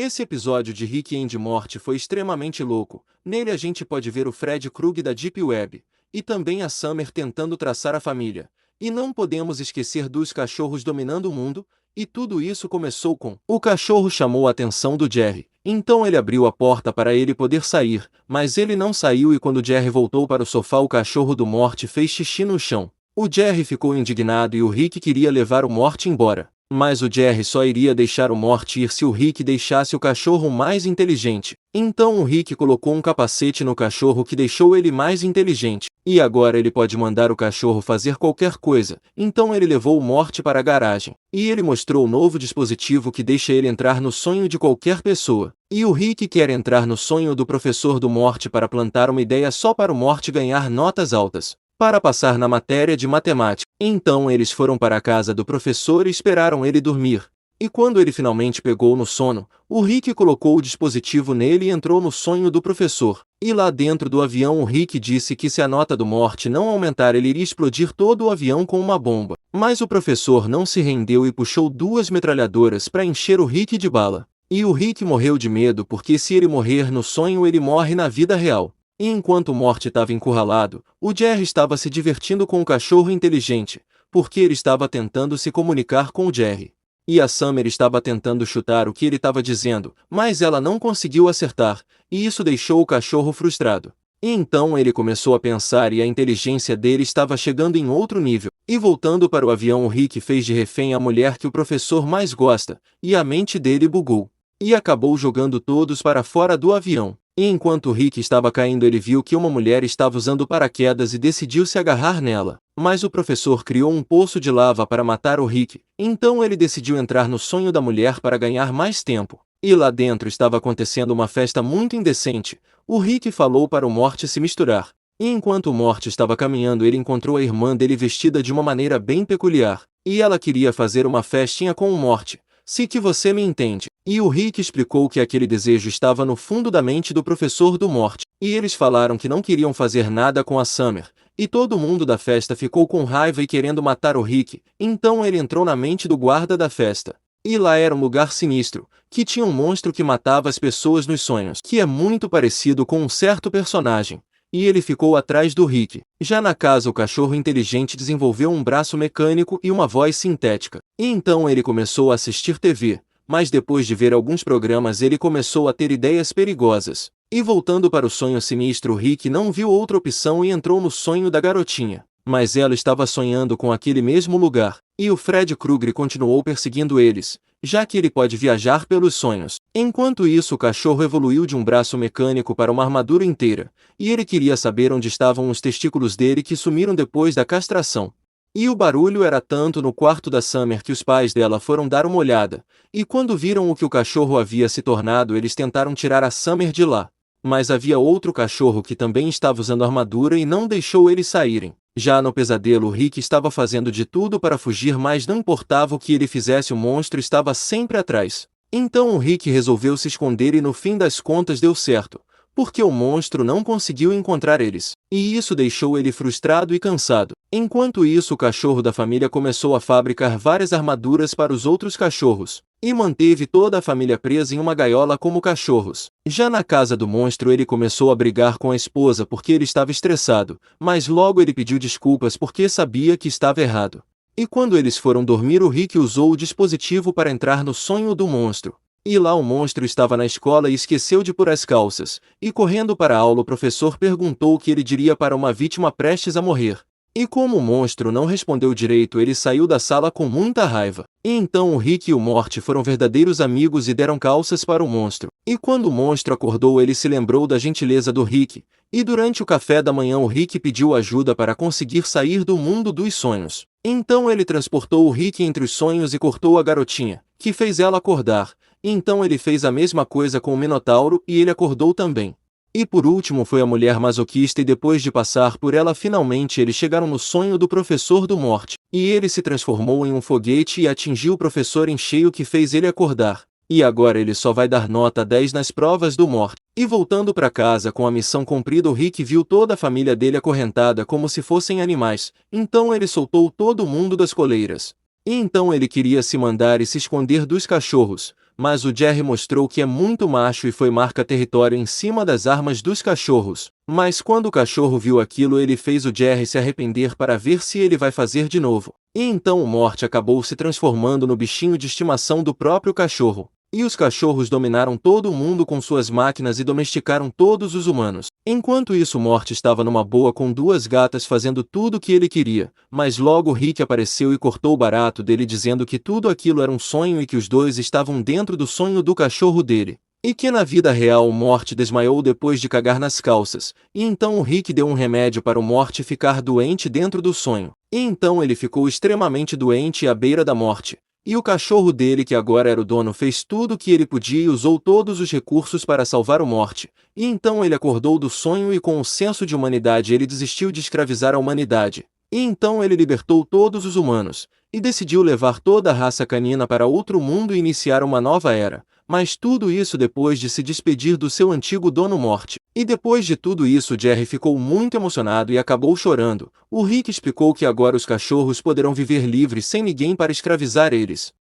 Esse episódio de Rick and Morty foi extremamente louco. Nele a gente pode ver o Fred Krug da Deep Web, e também a Summer tentando traçar a família. E não podemos esquecer dos cachorros dominando o mundo, e tudo isso começou com... O cachorro chamou a atenção do Jerry, então ele abriu a porta para ele poder sair, mas ele não saiu e quando Jerry voltou para o sofá o cachorro do Morty fez xixi no chão. O Jerry ficou indignado e o Rick queria levar o Morty embora. Mas o Jerry só iria deixar o Morty ir se o Rick deixasse o cachorro mais inteligente. Então o Rick colocou um capacete no cachorro que deixou ele mais inteligente. E agora ele pode mandar o cachorro fazer qualquer coisa. Então ele levou o Morty para a garagem. E ele mostrou o novo dispositivo que deixa ele entrar no sonho de qualquer pessoa. E o Rick quer entrar no sonho do professor do Morty para plantar uma ideia só para o Morty ganhar notas altas, para passar na matéria de matemática. Então eles foram para a casa do professor e esperaram ele dormir. E quando ele finalmente pegou no sono, o Rick colocou o dispositivo nele e entrou no sonho do professor. E lá dentro do avião o Rick disse que se a nota do Morty não aumentar ele iria explodir todo o avião com uma bomba. Mas o professor não se rendeu e puxou 2 metralhadoras para encher o Rick de bala. E o Rick morreu de medo porque se ele morrer no sonho ele morre na vida real. E enquanto o Morty estava encurralado, o Jerry estava se divertindo com o cachorro inteligente, porque ele estava tentando se comunicar com o Jerry. E a Summer estava tentando chutar o que ele estava dizendo, mas ela não conseguiu acertar, e isso deixou o cachorro frustrado. E então ele começou a pensar e a inteligência dele estava chegando em outro nível. E voltando para o avião o Rick fez de refém a mulher que o professor mais gosta, e a mente dele bugou. E acabou jogando todos para fora do avião. E enquanto o Rick estava caindo ele viu que uma mulher estava usando paraquedas e decidiu se agarrar nela. Mas o professor criou um poço de lava para matar o Rick, então ele decidiu entrar no sonho da mulher para ganhar mais tempo. E lá dentro estava acontecendo uma festa muito indecente. O Rick falou para o Morty se misturar. E enquanto o Morty estava caminhando ele encontrou a irmã dele vestida de uma maneira bem peculiar. E ela queria fazer uma festinha com o Morty. Se que você me entende. E o Rick explicou que aquele desejo estava no fundo da mente do professor do Morty. E eles falaram que não queriam fazer nada com a Summer. E todo mundo da festa ficou com raiva e querendo matar o Rick. Então ele entrou na mente do guarda da festa. E lá era um lugar sinistro, que tinha um monstro que matava as pessoas nos sonhos, que é muito parecido com um certo personagem. E ele ficou atrás do Rick. Já na casa o cachorro inteligente desenvolveu um braço mecânico e uma voz sintética. E então ele começou a assistir TV, mas depois de ver alguns programas ele começou a ter ideias perigosas. E voltando para o sonho sinistro o Rick não viu outra opção e entrou no sonho da garotinha. Mas ela estava sonhando com aquele mesmo lugar, e o Fred Krueger continuou perseguindo eles, já que ele pode viajar pelos sonhos. Enquanto isso o cachorro evoluiu de um braço mecânico para uma armadura inteira, e ele queria saber onde estavam os testículos dele que sumiram depois da castração. E o barulho era tanto no quarto da Summer que os pais dela foram dar uma olhada, e quando viram o que o cachorro havia se tornado eles tentaram tirar a Summer de lá. Mas havia outro cachorro que também estava usando armadura e não deixou eles saírem. Já no pesadelo o Rick estava fazendo de tudo para fugir mas não importava o que ele fizesse o monstro estava sempre atrás. Então o Rick resolveu se esconder e no fim das contas deu certo, porque o monstro não conseguiu encontrar eles. E isso deixou ele frustrado e cansado. Enquanto isso o cachorro da família começou a fabricar várias armaduras para os outros cachorros, e manteve toda a família presa em uma gaiola como cachorros. Já na casa do monstro ele começou a brigar com a esposa porque ele estava estressado, mas logo ele pediu desculpas porque sabia que estava errado. E quando eles foram dormir o Rick usou o dispositivo para entrar no sonho do monstro. E lá o monstro estava na escola e esqueceu de pôr as calças, e correndo para a aula o professor perguntou o que ele diria para uma vítima prestes a morrer. E como o monstro não respondeu direito ele saiu da sala com muita raiva. E então o Rick e o Morty foram verdadeiros amigos e deram calças para o monstro. E quando o monstro acordou ele se lembrou da gentileza do Rick, e durante o café da manhã o Rick pediu ajuda para conseguir sair do mundo dos sonhos. Então ele transportou o Rick entre os sonhos e cortou a garotinha, que fez ela acordar. Então ele fez a mesma coisa com o Minotauro e ele acordou também. E por último foi a mulher masoquista e depois de passar por ela finalmente eles chegaram no sonho do professor do Morty. E ele se transformou em um foguete e atingiu o professor em cheio que fez ele acordar. E agora ele só vai dar nota 10 nas provas do Morty. E voltando para casa com a missão cumprida o Rick viu toda a família dele acorrentada como se fossem animais. Então ele soltou todo mundo das coleiras. E então ele queria se mandar e se esconder dos cachorros. mas o Jerry mostrou que é muito macho e foi marcar território em cima das armas dos cachorros. Mas quando o cachorro viu aquilo, ele fez o Jerry se arrepender para ver se ele vai fazer de novo. E então o Mort acabou se transformando no bichinho de estimação do próprio cachorro. E os cachorros dominaram todo o mundo com suas máquinas e domesticaram todos os humanos. Enquanto isso, Mort estava numa boa com duas gatas fazendo tudo o que ele queria, mas logo Rick apareceu e cortou o barato dele dizendo que tudo aquilo era um sonho e que os dois estavam dentro do sonho do cachorro dele. E que na vida real o Mort desmaiou depois de cagar nas calças, e então o Rick deu um remédio para o Mort ficar doente dentro do sonho. E então ele ficou extremamente doente e à beira da morte. E o cachorro dele, que agora era o dono, fez tudo o que ele podia e usou todos os recursos para salvar o Mort. E então ele acordou do sonho e com o senso de humanidade ele desistiu de escravizar a humanidade. E então ele libertou todos os humanos, e decidiu levar toda a raça canina para outro mundo e iniciar uma nova era. Mas tudo isso depois de se despedir do seu antigo dono Mort. E depois de tudo isso, Jerry ficou muito emocionado e acabou chorando. O Rick explicou que agora os cachorros poderão viver livres sem ninguém para escravizar eles.